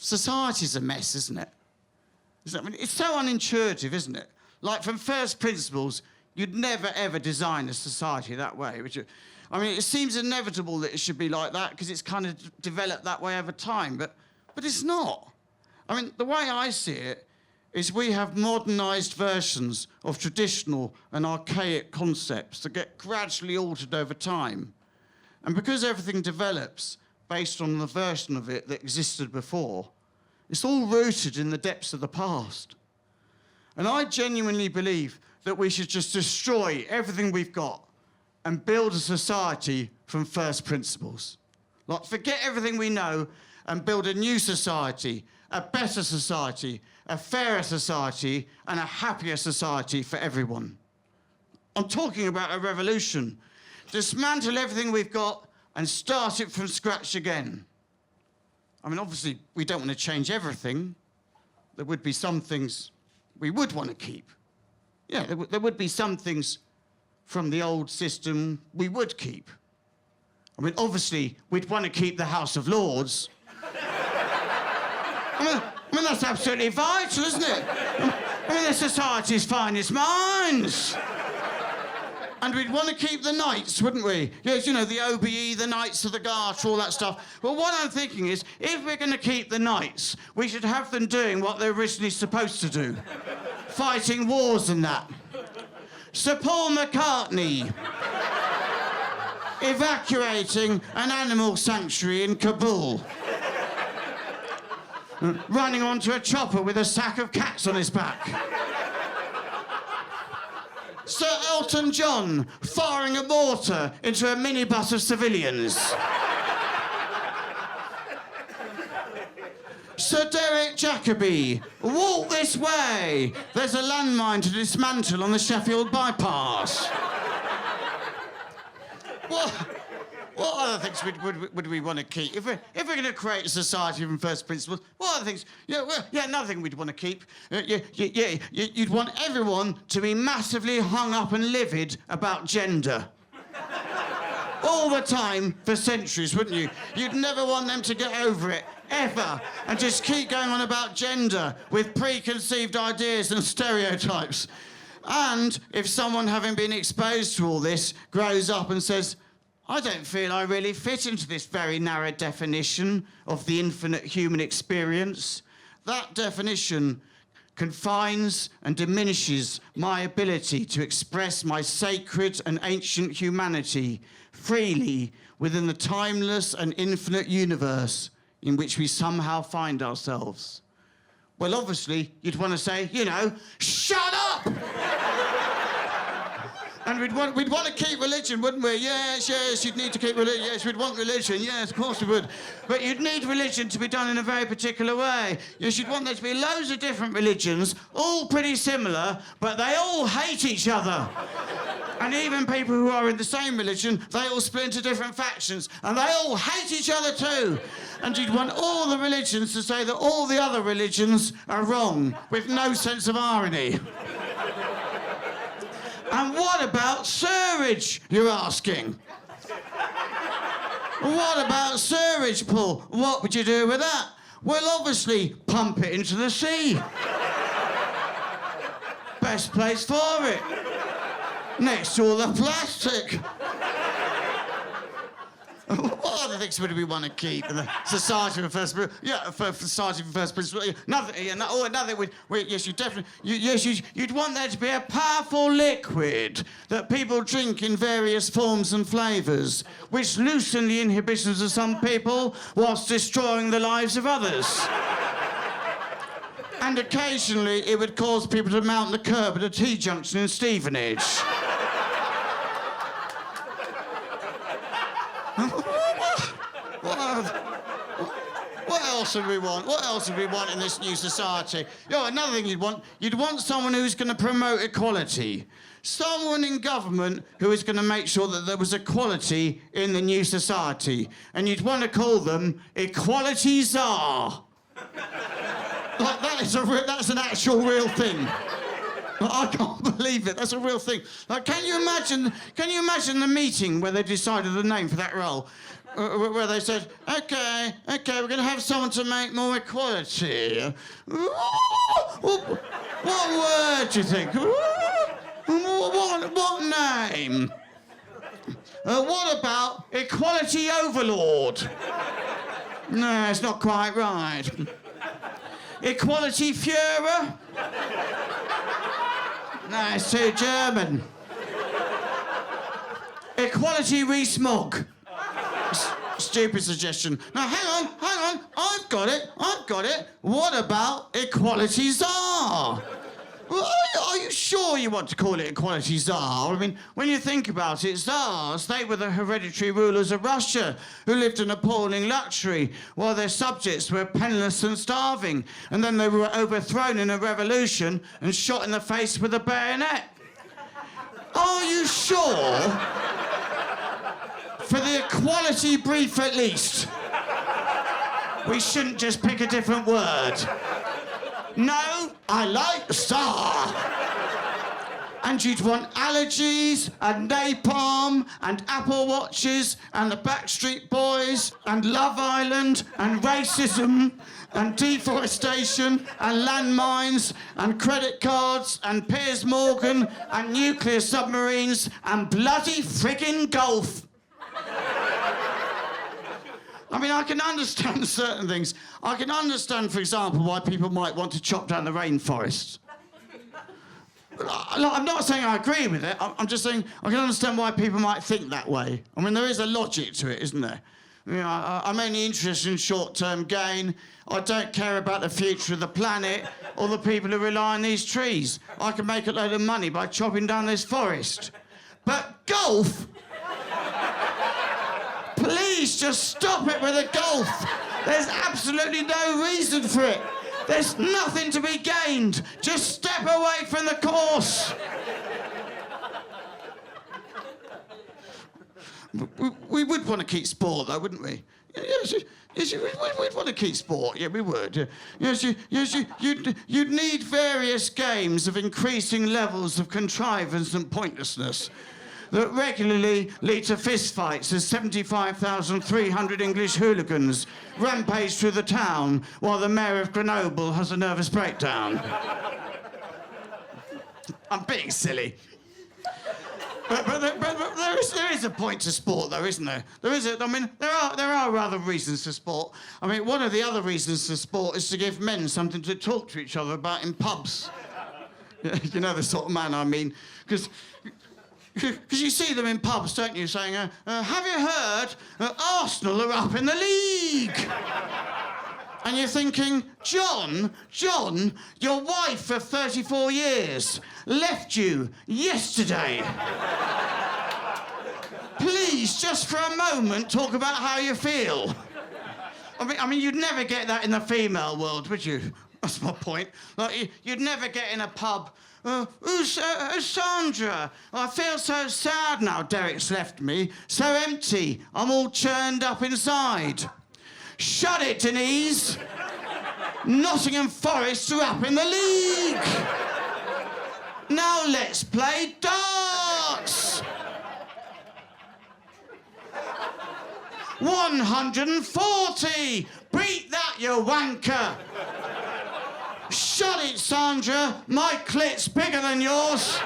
society's a mess, isn't it? I mean, it's so unintuitive, isn't it? Like, from first principles, you'd never, ever design a society that way, would you? I mean, it seems inevitable that it should be like that because it's kind of developed that way over time, but it's not. I mean, the way I see it is we have modernised versions of traditional and archaic concepts that get gradually altered over time. And because everything develops based on the version of it that existed before, it's all rooted in the depths of the past. And I genuinely believe that we should just destroy everything we've got and build a society from first principles. Like, forget everything we know and build a new society, a better society, a fairer society, and a happier society for everyone. I'm talking about a revolution. Dismantle everything we've got and start it from scratch again. I mean, obviously, we don't want to change everything. There would be some things we would want to keep. Yeah, there would be some things from the old system we would keep. I mean, obviously, we'd want to keep the House of Lords. I mean, that's absolutely vital, isn't it? I mean, the society's finest minds. And we'd want to keep the knights, wouldn't we? Yes, you know, the OBE, the Knights of the Garter, all that stuff. Well, what I'm thinking is, if we're going to keep the knights, we should have them doing what they're originally supposed to do. Fighting wars and that. Sir Paul McCartney evacuating an animal sanctuary in Kabul. Running onto a chopper with a sack of cats on his back. Sir Elton John firing a mortar into a minibus of civilians. Sir Derek Jacobi, walk this way. There's a landmine to dismantle on the Sheffield bypass. What other things would we want to keep? If we're going to create a society from first principles, what other things? Another thing we'd want to keep. You'd want everyone to be massively hung up and livid about gender. All the time for centuries, wouldn't you? You'd never want them to get over it, ever, and just keep going on about gender with preconceived ideas and stereotypes. And if someone, having been exposed to all this, grows up and says, I don't feel I really fit into this very narrow definition of the infinite human experience, that definition confines and diminishes my ability to express my sacred and ancient humanity freely within the timeless and infinite universe in which we somehow find ourselves. Well, obviously, you'd want to say, shut up! And we'd want to keep religion, wouldn't we? Yes, you'd need to keep religion. Yes, we'd want religion. Yes, of course we would. But you'd need religion to be done in a very particular way. Yes, you'd want there to be loads of different religions, all pretty similar, but they all hate each other. And even people who are in the same religion, they all split into different factions, and they all hate each other too. And you'd want all the religions to say that all the other religions are wrong, with no sense of irony. And what about sewerage, you're asking? What about sewerage, Paul? What would you do with that? Well, obviously, pump it into the sea. Best place for it. Next to all the plastic. What other things would we want to keep in the society of first principles? Yeah, for society of first principles. Yes, you definitely. You'd want there to be a powerful liquid that people drink in various forms and flavours, which loosen the inhibitions of some people whilst destroying the lives of others. And occasionally, it would cause people to mount the curb at a T-junction in Stevenage. What else would we want? What else would we want in this new society? Another thing you'd want someone who's going to promote equality. Someone in government who is going to make sure that there was equality in the new society. And you'd want to call them Equality Czar. Like, that's an actual real thing. I can't believe it. That's a real thing. Like, can you imagine the meeting where they decided the name for that role? Where they said, okay, we're going to have someone to make more equality. What word do you think? What name? What about Equality Overlord? No, it's not quite right. Equality Führer? No, it's too German. Equality Rees-Mogg? Stupid suggestion. Now, hang on. I've got it. What about Equality Tsar? Well, are you sure you want to call it Equality Tsar? I mean, when you think about it, Tsars, they were the hereditary rulers of Russia who lived in appalling luxury while their subjects were penniless and starving. And then they were overthrown in a revolution and shot in the face with a bayonet. Are you sure? For the equality brief, at least. We shouldn't just pick a different word. No, I like Tsar. And you'd want allergies and napalm and Apple Watches and the Backstreet Boys and Love Island and racism and deforestation and landmines and credit cards and Piers Morgan and nuclear submarines and bloody friggin' golf. I mean, I can understand certain things. I can understand, for example, why people might want to chop down the rainforest. I'm not saying I agree with it. I'm just saying I can understand why people might think that way. I mean, there is a logic to it, isn't there? You know, I'm only interested in short-term gain. I don't care about the future of the planet or the people who rely on these trees. I can make a load of money by chopping down this forest. But golf? Please just stop it with the golf. There's absolutely no reason for it. There's nothing to be gained. Just step away from the course. We would want to keep sport, though, wouldn't we? Yes, we'd want to keep sport. Yeah, we would. Yes, you'd need various games of increasing levels of contrivance and pointlessness that regularly lead to fistfights as 75,300 English hooligans rampage through the town while the mayor of Grenoble has a nervous breakdown. I'm being silly. But there is a point to sport, though, isn't there? There are other reasons for sport. I mean, one of the other reasons for sport is to give men something to talk to each other about in pubs. You know the sort of man I mean. Because you see them in pubs, don't you, saying, have you heard Arsenal are up in the league? And you're thinking, John, your wife of 34 years left you yesterday. Please, just for a moment, talk about how you feel. I mean, you'd never get that in the female world, would you? That's my point. Like, you'd never get in a pub. Sandra, I feel so sad now Derek's left me. So empty. I'm all churned up inside. Shut it, Denise. Nottingham Forest are up in the league. Now let's play darts. 140. Beat that, you wanker. Shut it, Sandra. My clit's bigger than yours.